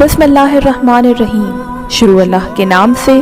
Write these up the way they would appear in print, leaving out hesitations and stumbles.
बिस्मिल्लाहिर्रहमानिर्रहीम। शुरू अल्लाह के नाम से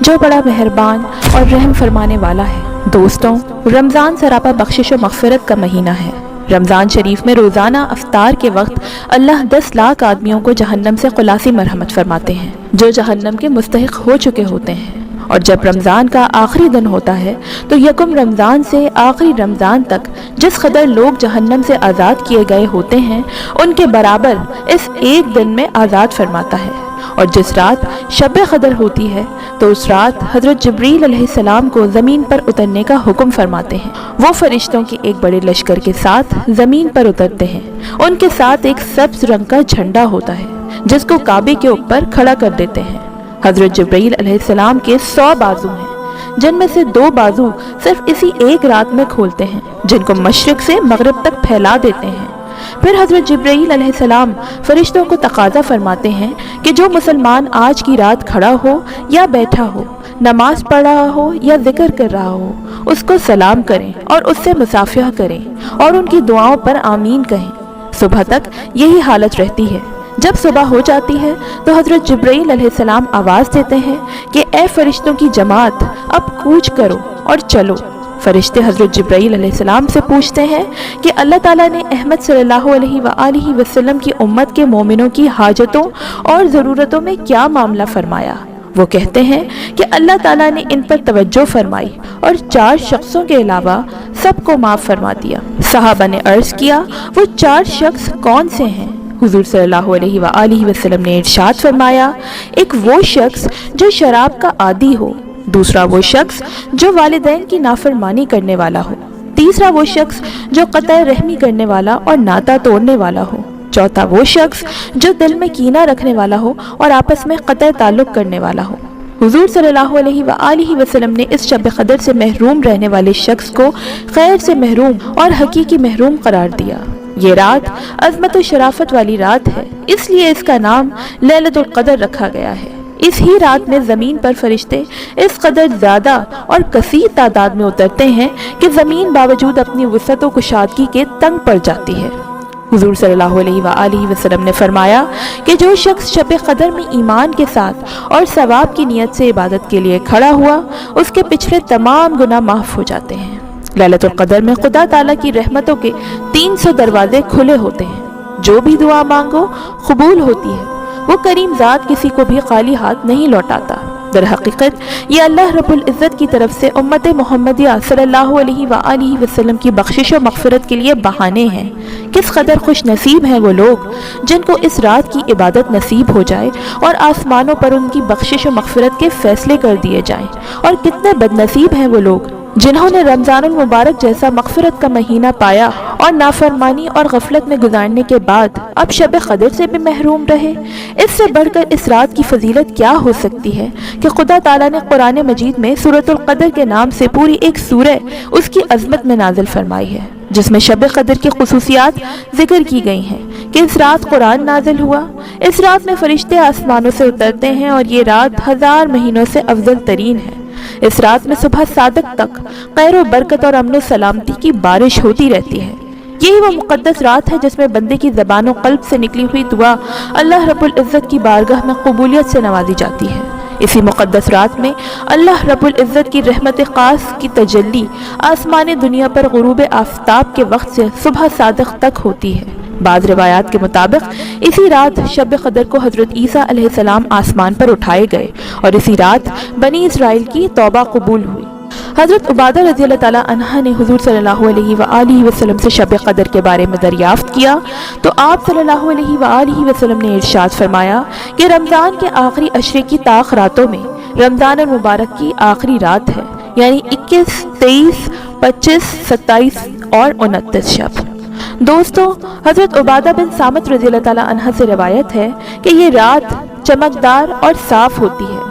जो बड़ा मेहरबान और रहम फरमाने वाला है। दोस्तों, रमज़ान सरापा बख्शिश और मग़फ़िरत का महीना है। रमज़ान शरीफ में रोज़ाना अफ्तार के वक्त अल्लाह 10 लाख आदमियों को जहन्नम से खुलासी मरहमत फरमाते हैं जो जहन्नम के मुस्तहिक हो चुके होते हैं। और जब रमज़ान का आखिरी दिन होता है तो यकम रमज़ान से आखिरी रमज़ान तक जिस कदर लोग जहन्नम से आज़ाद किए गए होते हैं उनके बराबर इस एक दिन में आज़ाद फरमाता है। और जिस रात शब क़दर होती है तो उस रात हज़रत जिब्रील अलैहिस्सलाम को ज़मीन पर उतरने का हुक्म फरमाते हैं। वो फरिश्तों के एक बड़े लश्कर के साथ ज़मीन पर उतरते हैं। उनके साथ एक सब्ज़ रंग का झंडा होता है जिसको काबे के ऊपर खड़ा कर देते हैं। हज़रत जिब्रील अलैहिस्सलाम के 100 बाजू हैं जिनमें से 2 बाजू सिर्फ इसी एक रात में खोलते हैं जिनको मशरिक से मगरिब तक फैला देते हैं। फिर हज़रत जिब्रील अलैहिस्सलाम फरिश्तों को तकाज़ा फरमाते हैं कि जो मुसलमान आज की रात खड़ा हो या बैठा हो, नमाज पढ़ रहा हो या जिक्र कर रहा हो, उसको सलाम करें और उससे मुसाफिहा करें और उनकी दुआओं पर आमीन कहें। सुबह तक यही हालत रहती है। जब सुबह हो जाती है तो हज़रत जिब्रील अलैहिस्सलाम आवाज़ देते हैं कि ए फरिश्तों की जमात, अब कूच करो और चलो। फरिश्ते हज़रत जिब्रील अलैहिस्सलाम से पूछते हैं कि अल्लाह ताला ने अहमद सल्लल्लाहु अलैहि वसल्लम की उम्मत के मोमिनों की हाजतों और ज़रूरतों में क्या मामला फरमाया। वो कहते हैं कि अल्लाह ताला ने इन पर तवज्जो फरमाई और 4 शख्सों के अलावा सबको माफ़ फरमा दिया। सहाबा ने अर्ज़ किया, वो 4 शख्स कौन से हैं? हुज़ूर सल्लल्लाहु अलैहि वसल्लम ने इरशाद फरमाया, एक वो शख्स जो शराब का आदी हो, दूसरा वो शख्स जो वालिदैन की नाफरमानी करने वाला हो, तीसरा वो शख्स जो क़तअ रहमी करने वाला और नाता तोड़ने वाला हो, चौथा वो शख्स जो दिल में कीना रखने वाला हो और आपस में क़तअ ताल्लुक़ करने वाला हो। हुज़ूर सल्लल्लाहु अलैहि वसल्लम ने इस शब क़दर से महरूम रहने वाले शख्स को खैर से महरूम और हकीकी महरूम करार दिया। ये रात अज़मत और शराफत वाली रात है, इसलिए इसका नाम लैलतुल क़दर रखा गया है। इस ही रात में ज़मीन पर फरिश्ते इस कदर ज़्यादा और कसीर तादाद में उतरते हैं कि ज़मीन बावजूद अपनी वसअत और कुशादगी के तंग पड़ जाती है। हुज़ूर सल्लल्लाहु अलैहि वसल्लम ने फरमाया कि जो शख्स शब क़दर में ईमान के साथ और सवाब की नीयत से इबादत के लिए खड़ा हुआ, उसके पिछले तमाम गुनाह माफ़ हो जाते हैं। लैलतुल क़दर में खुदा ताला की रहमतों के 300 दरवाजे खुले होते हैं। जो भी दुआ मांगो कबूल होती है। वो करीम ज़ात किसी को भी खाली हाथ नहीं लौटाता। दर हकीकत ये अल्लाह रब्बुल इज़्ज़त की तरफ से उम्मत मोहम्मदिया सल्लल्लाहु अलैहि वसल्लम की बख्शिश और मग़फ़िरत के लिए बहाने हैं। किस कदर खुश नसीब हैं वो लोग जिनको इस रात की इबादत नसीब हो जाए और आसमानों पर उनकी बख्शिश और मग़फ़िरत के फ़ैसले कर दिए जाएं। और कितने बदनसीब हैं वो लोग जिन्होंने रमज़ानुल मुबारक जैसा मग़फ़िरत का महीना पाया और नाफरमानी और गफलत में गुजारने के बाद अब शब क़दर से भी महरूम रहे। इससे बढ़कर इस रात की फजीलत क्या हो सकती है कि खुदा ताला ने कुरान मजीद में सूरतुल क़दर के नाम से पूरी एक सूरह उसकी अज़मत में नाज़िल फरमाई है, जिसमें शब क़दर की खुसूसियात ज़िक्र की गई हैं कि इस रात कुरान नाज़िल हुआ। इस रात में फरिश्ते आसमानों से उतरते हैं और ये रात 1000 महीनों से अफजल तरीन है। इस रात में सुबह सादक तक खैर व बरकत और अमन सलामती की बारिश होती रहती है। यही वो मुक़द्दस रात है जिसमें बंदे की ज़बान और क़ल्ब से निकली हुई दुआ अल्लाह रब्बुल इज़्ज़त की बारगाह में कबूलियत से नवाजी जाती है। इसी मुक़द्दस रात में अल्लाह रब्बुल इज़्ज़त की रहमत ख़ास की तजल्ली आसमान दुनिया पर गुरूब आफ़ताब के वक्त से सुबह सादक तक होती है। बाज़ रिवायात के मुताबिक इसी रात शब क़दर को हज़रत ईसा अलैहिस्सलाम आसमान पर उठाए गए और इसी रात बनी इसराइल की तौबा कबूल हुई। हज़रत उबादा रज़ियल्लाहु ताला अन्हा ने हुज़ूर सल्लल्लाहु अलैहि वसल्लम से शब क़दर के बारे में दरियाफ़्त किया तो आप सल्लल्लाहु अलैहि वसल्लम ने इरशाद फरमाया कि रमज़ान के आखिरी अशरे की ताख़ रातों में रमज़ान मुबारक की आखिरी रात है, यानी 21, 23, 25, 27 और 29 शब। दोस्तों, हज़रत उबादा बिन सामित रज़ियल्लाहु ताला अन्हा से रिवायत है कि ये रात चमकदार और साफ़ होती है,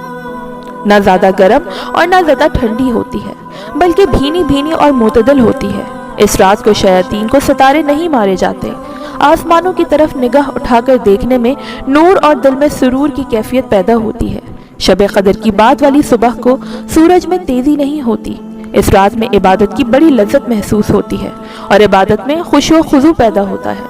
ना ज़्यादा गर्म और ना ज़्यादा ठंडी होती है, बल्कि भीनी भीनी और मुतदल होती है। इस रात को शयातीन को सितारे नहीं मारे जाते। आसमानों की तरफ निगाह उठाकर देखने में नूर और दिल में सुरूर की कैफियत पैदा होती है। शब क़दर की बाद वाली सुबह को सूरज में तेज़ी नहीं होती। इस रात में इबादत की बड़ी लज्जत महसूस होती है और इबादत में खुशो खुजू पैदा होता है।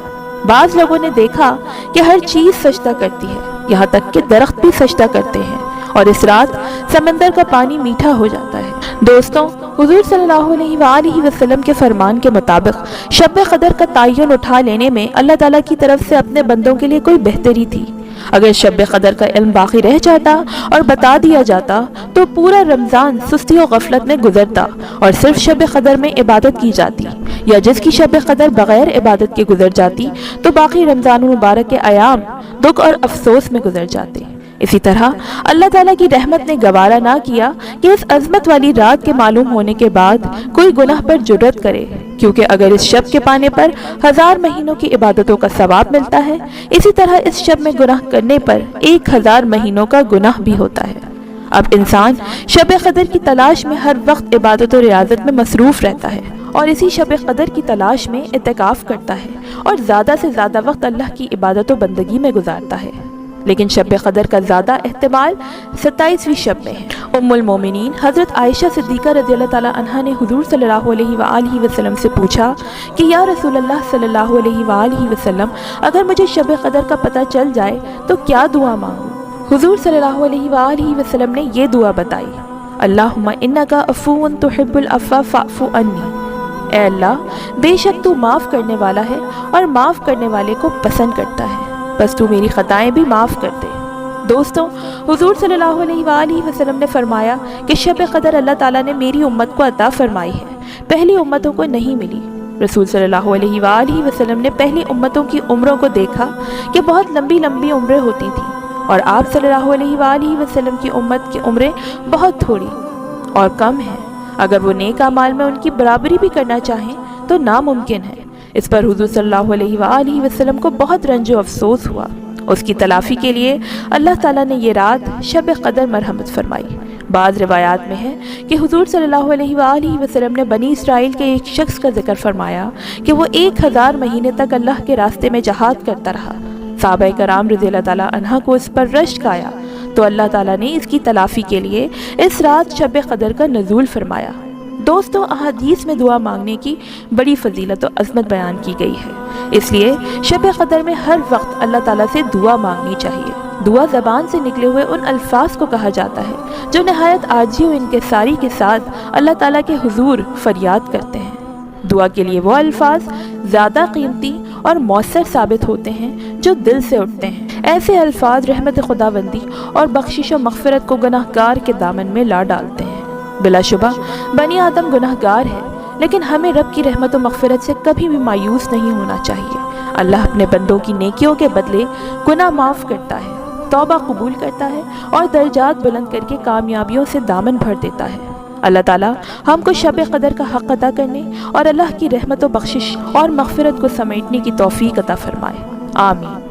بعض لوگوں نے دیکھا کہ ہر چیز سجدہ کرتی ہے، یہاں تک کہ درخت بھی سجدہ کرتے ہیں، اور اس رات سمندر کا پانی میٹھا ہو جاتا ہے۔ دوستوں، حضور صلی اللہ علیہ وآلہ وسلم کے فرمان کے مطابق شب قدر کا تعین اٹھا لینے میں اللہ تعالیٰ کی طرف سے اپنے بندوں کے لیے کوئی بہتری تھی۔ اگر شب قدر کا علم باقی رہ جاتا اور بتا دیا جاتا تو پورا رمضان سستی و غفلت میں گزرتا اور صرف شب قدر میں عبادت کی جاتی، یا جس کی شب قدر بغیر عبادت کے گزر جاتی تو باقی رمضان مبارک کے ایام دکھ اور افسوس میں گزر جاتے۔ اسی طرح اللہ تعالیٰ کی رحمت نے گوارا نہ کیا کہ اس عظمت والی رات کے معلوم ہونے کے بعد کوئی گناہ پر جرأت کرے، کیونکہ اگر اس شب کے پانے پر 1000 مہینوں کی عبادتوں کا ثواب ملتا ہے، اسی طرح اس شب میں گناہ کرنے پر 1000 مہینوں کا گناہ بھی ہوتا ہے۔ اب انسان شب قدر کی تلاش میں ہر وقت عبادت و ریاضت میں مصروف رہتا ہے، اور اسی شب قدر کی تلاش میں اعتکاف کرتا ہے اور زیادہ سے زیادہ وقت اللہ کی عبادت و بندگی میں گزارتا ہے۔ لیکن شب قدر کا زیادہ احتمال 27ویں شب میں ہے۔ ام المومنین حضرت عائشہ صدیقہ رضی اللہ تعالیٰ عنہا نے حضور صلی اللہ علیہ وآلہ وسلم سے پوچھا کہ یا رسول اللہ صلی اللہ علیہ وآلہ وسلم، اگر مجھے شب قدر کا پتہ چل جائے تو کیا دعا مانگوں؟ حضور صلی اللہ علیہ وآلہ وسلم نے یہ دعا بتائی، اللہم انکا عفو تحب العفو فاعف عنی، اے اللہ بے شک تو معاف کرنے والا ہے اور معاف کرنے والے کو پسند کرتا ہے، بس تو میری خطائیں بھی معاف کر دے۔ دوستوں، حضور صلی اللہ علیہ وآلہ وسلم نے فرمایا کہ شب قدر اللہ تعالیٰ نے میری امت کو عطا فرمائی ہے، پہلی امتوں کو نہیں ملی۔ رسول صلی اللہ علیہ وآلہ وسلم نے پہلی امتوں کی عمروں کو دیکھا کہ بہت لمبی لمبی عمریں ہوتی تھیں، اور آپ صلی اللہ علیہ وآلہ وسلم کی امت کی عمریں بہت تھوڑی اور کم ہیں۔ اگر وہ نیک اعمال میں ان کی برابری بھی کرنا چاہیں تو ناممکن ہے۔ اس پر حضور صلی اللہ علیہ وآلہ وسلم کو بہت رنج و افسوس ہوا۔ اس کی تلافی کے لیے اللہ تعالیٰ نے یہ رات شب قدر مرحمت فرمائی۔ بعض روایات میں ہے کہ حضور صلی اللہ علیہ وآلہ وسلم نے بنی اسرائیل کے ایک شخص کا ذکر فرمایا کہ وہ 1000 مہینے تک اللہ کے راستے میں جہاد کرتا رہا۔ صحابہ کرام رضی اللہ تعالیٰ عنہ کو اس پر رشک آیا تو اللہ تعالیٰ نے اس کی تلافی کے لیے اس رات شب قدر کا نزول فرمایا۔ دوستوں، احادیث میں دعا مانگنے کی بڑی فضیلت و عظمت بیان کی گئی ہے، اس لیے شب قدر میں ہر وقت اللہ تعالیٰ سے دعا مانگنی چاہیے۔ دعا زبان سے نکلے ہوئے ان الفاظ کو کہا جاتا ہے جو نہایت عاجزی و انکساری کے ساتھ اللہ تعالیٰ کے حضور فریاد کرتے ہیں۔ دعا کے لیے وہ الفاظ زیادہ قیمتی اور مؤثر ثابت ہوتے ہیں جو دل سے اٹھتے ہیں۔ ایسے الفاظ رحمت خداوندی اور بخشش و مغفرت کو گناہ گار کے دامن میں لا ڈالتے ہیں۔ بلا شبہ بنی آدم گناہ گار ہے، لیکن ہمیں رب کی رحمت و مغفرت سے کبھی بھی مایوس نہیں ہونا چاہیے۔ اللہ اپنے بندوں کی نیکیوں کے بدلے گناہ معاف کرتا ہے، توبہ قبول کرتا ہے اور درجات بلند کر کے کامیابیوں سے دامن بھر دیتا ہے۔ اللہ تعالیٰ ہم کو شب قدر کا حق ادا کرنے اور اللہ کی رحمت و بخشش اور مغفرت کو سمیٹنے کی توفیق عطا فرمائے۔ آمین۔